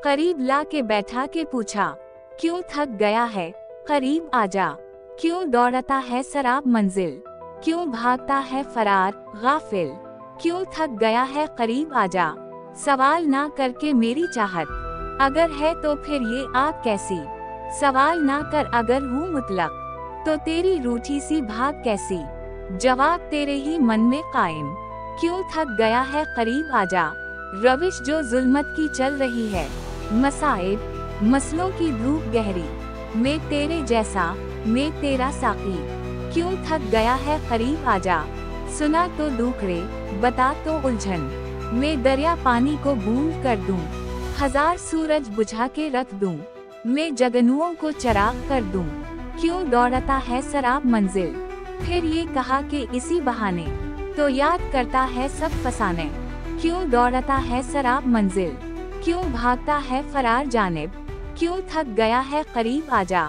करीब ला के बैठा के पूछा, क्यों थक गया है, करीब आजा। क्यों दौड़ता है शराब मंजिल, क्यों भागता है फरार गाफिल। क्यों थक गया है, करीब आजा। सवाल ना करके मेरी चाहत, अगर है तो फिर ये आग कैसी। सवाल ना कर अगर हूँ मुतलक, तो तेरी रूठी सी भाग कैसी। जवाब तेरे ही मन में कायम, क्यों थक गया है, करीब आजा। रविश जो जुल्मत की चल रही है, मसाइब मसलों की धूप गहरी। मैं तेरे जैसा, मैं तेरा साकी, क्यों थक गया है, करीब आजा। सुना तो दुखड़े, बता तो उलझन, मैं दरिया पानी को बूंद कर दूं। हजार सूरज बुझा के रख दूं, मैं जगनुओं को चिराग कर दूं। क्यों दौड़ता है शराब मंजिल, फिर ये कहा कि इसी बहाने, तो याद करता है सब फसाने। क्यों दौड़ता है शराब मंजिल, क्यों भागता है फरार जानिब। क्यों थक गया है, करीब आजा।